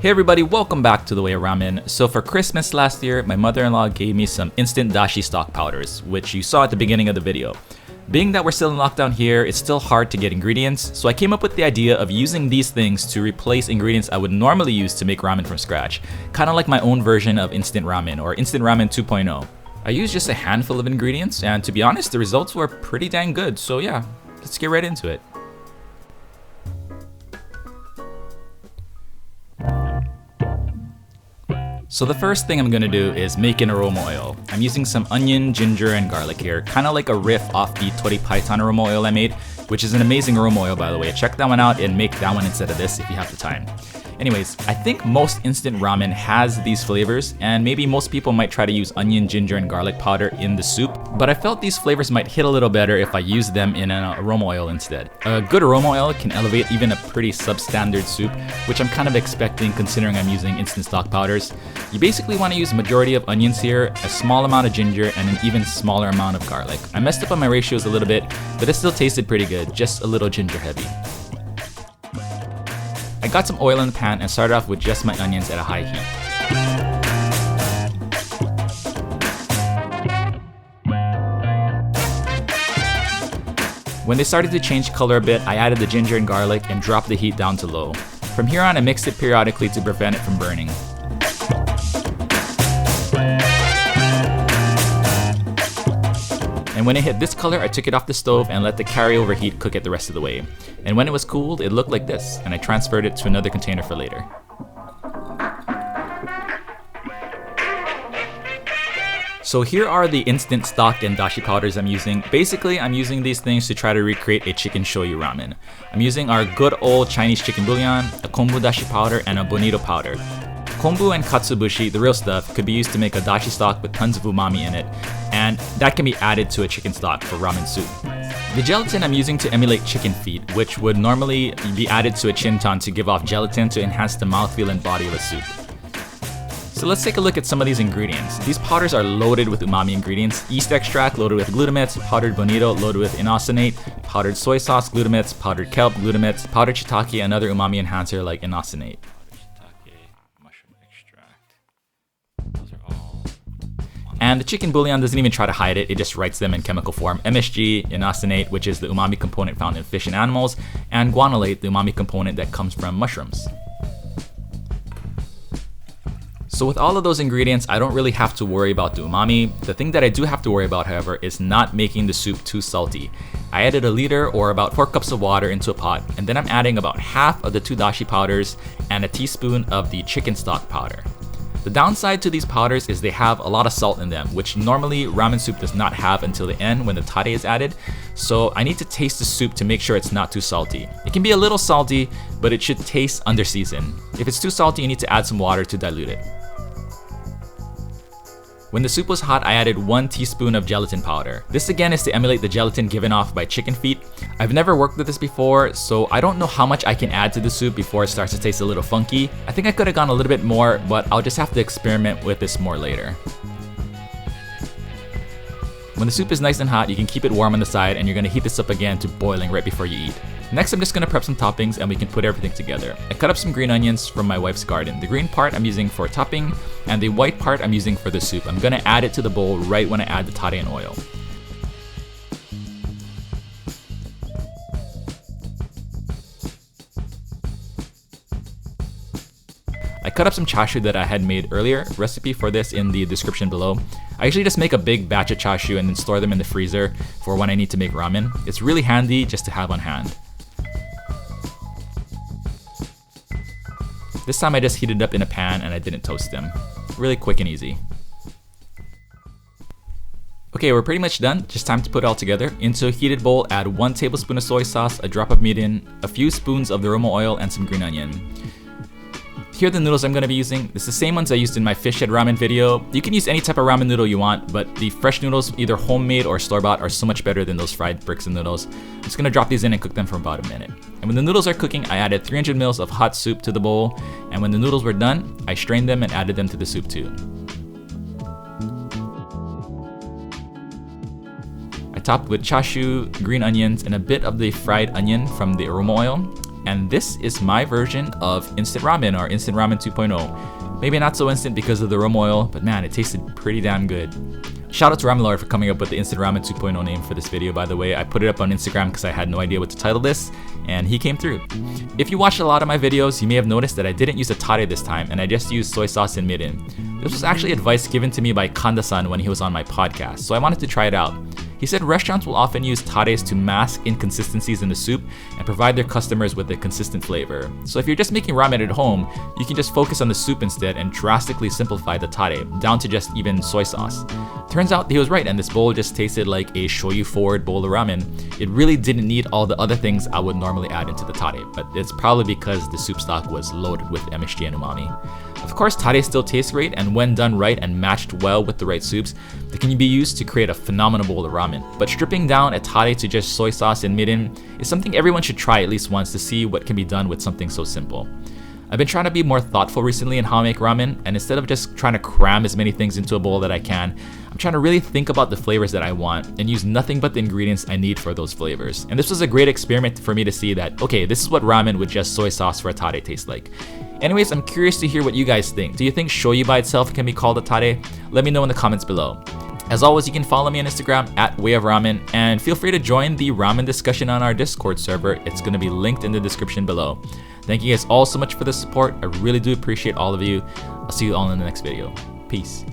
Hey everybody, welcome back to The Way of Ramen. So for Christmas last year, my mother-in-law gave me some instant dashi stock powders, which you saw at the beginning of the video. Being that we're still in lockdown here, it's still hard to get ingredients, so I came up with the idea of using these things to replace ingredients I would normally use to make ramen from scratch. Kinda like my own version of instant ramen, or instant ramen 2.0. I used just a handful of ingredients, and to be honest, the results were pretty dang good, so yeah, let's get right into it. So the first thing I'm gonna do is make an aroma oil. I'm using some onion, ginger, and garlic here, kind of like a riff off the Tori Python aroma oil I made, which is an amazing aroma oil by the way. Check that one out and make that one instead of this if you have the time. Anyways, I think most instant ramen has these flavors, and maybe most people might try to use onion, ginger, and garlic powder in the soup, but I felt these flavors might hit a little better if I used them in an aroma oil instead. A good aroma oil can elevate even a pretty substandard soup, which I'm kind of expecting considering I'm using instant stock powders. You basically want to use a majority of onions here, a small amount of ginger, and an even smaller amount of garlic. I messed up on my ratios a little bit, but it still tasted pretty good, just a little ginger heavy. I got some oil in the pan and started off with just my onions at a high heat. When they started to change color a bit, I added the ginger and garlic and dropped the heat down to low. From here on, I mixed it periodically to prevent it from burning. And when it hit this color, I took it off the stove and let the carryover heat cook it the rest of the way. And when it was cooled, it looked like this, and I transferred it to another container for later. So here are the instant stock and dashi powders I'm using. Basically, I'm using these things to try to recreate a chicken shoyu ramen. I'm using our good old Chinese chicken bouillon, a kombu dashi powder, and a bonito powder. Kombu and katsuobushi, the real stuff, could be used to make a dashi stock with tons of umami in it, and that can be added to a chicken stock for ramen soup. The gelatin I'm using to emulate chicken feet, which would normally be added to a chinchan to give off gelatin to enhance the mouthfeel and body of a soup. So let's take a look at some of these ingredients. These powders are loaded with umami ingredients: yeast extract loaded with glutamates, powdered bonito loaded with inosinate, powdered soy sauce glutamates, powdered kelp glutamates, powdered shiitake, and other umami enhancer like inosinate. And the chicken bouillon doesn't even try to hide it, it just writes them in chemical form. MSG, inosinate, which is the umami component found in fish and animals, and guanylate, the umami component that comes from mushrooms. So with all of those ingredients, I don't really have to worry about the umami. The thing that I do have to worry about, however, is not making the soup too salty. I added a liter or about 4 cups of water into a pot, and then I'm adding about half of the 2 dashi powders and a teaspoon of the chicken stock powder. The downside to these powders is they have a lot of salt in them, which normally ramen soup does not have until the end when the tare is added, so I need to taste the soup to make sure it's not too salty. It can be a little salty, but it should taste under seasoned. If it's too salty, you need to add some water to dilute it. When the soup was hot, I added 1 teaspoon of gelatin powder. This again is to emulate the gelatin given off by chicken feet. I've never worked with this before, so I don't know how much I can add to the soup before it starts to taste a little funky. I think I could have gone a little bit more, but I'll just have to experiment with this more later. When the soup is nice and hot, you can keep it warm on the side, and you're gonna heat this up again to boiling right before you eat. Next, I'm just gonna prep some toppings and we can put everything together. I cut up some green onions from my wife's garden. The green part I'm using for topping, and the white part I'm using for the soup. I'm gonna add it to the bowl right when I add the tare and oil. I cut up some chashu that I had made earlier, recipe for this in the description below. I usually just make a big batch of chashu and then store them in the freezer for when I need to make ramen. It's really handy just to have on hand. This time I just heated up in a pan and I didn't toast them. Really quick and easy. Okay, we're pretty much done. Just time to put it all together. Into a heated bowl, add 1 tablespoon of soy sauce, a drop of mirin, a few spoons of the aroma oil, and some green onion. Here are the noodles I'm going to be using. It's the same ones I used in my fish head ramen video. You can use any type of ramen noodle you want, but the fresh noodles, either homemade or store-bought, are so much better than those fried bricks and noodles. I'm just going to drop these in and cook them for about a minute. And when the noodles are cooking, I added 300 ml of hot soup to the bowl, and when the noodles were done, I strained them and added them to the soup too. I topped with chashu, green onions, and a bit of the fried onion from the aroma oil. and this is my version of instant ramen, or instant ramen 2.0. Maybe not so instant because of the Aroma Oil, but man, it tasted pretty damn good. Shout out to Ramen Lord for coming up with the instant ramen 2.0 name for this video, by the way. I put it up on Instagram because I had no idea what to title this, and he came through. If you watched a lot of my videos, you may have noticed that I didn't use a tare this time, and I just used soy sauce and mirin. This was actually advice given to me by Kanda-san when he was on my podcast, so I wanted to try it out. He said restaurants will often use tares to mask inconsistencies in the soup and provide their customers with a consistent flavor. So if you're just making ramen at home, you can just focus on the soup instead and drastically simplify the tare, down to just even soy sauce. Turns out he was right, and this bowl just tasted like a shoyu-forward bowl of ramen. It really didn't need all the other things I would normally add into the tare, but it's probably because the soup stock was loaded with MSG and umami. Of course, tare still tastes great, and when done right and matched well with the right soups, they can be used to create a phenomenal bowl of ramen. But stripping down a tare to just soy sauce and mirin is something everyone should try at least once to see what can be done with something so simple. I've been trying to be more thoughtful recently in how I make ramen, and instead of just trying to cram as many things into a bowl that I can, I'm trying to really think about the flavors that I want and use nothing but the ingredients I need for those flavors. And this was a great experiment for me to see that, okay, this is what ramen with just soy sauce for a tare tastes like. Anyways, I'm curious to hear what you guys think. Do you think shoyu by itself can be called a tare? Let me know in the comments below. As always, you can follow me on Instagram at wayoframen, and feel free to join the ramen discussion on our Discord server. It's going to be linked in the description below. Thank you guys all so much for the support. I really do appreciate all of you. I'll see you all in the next video. Peace.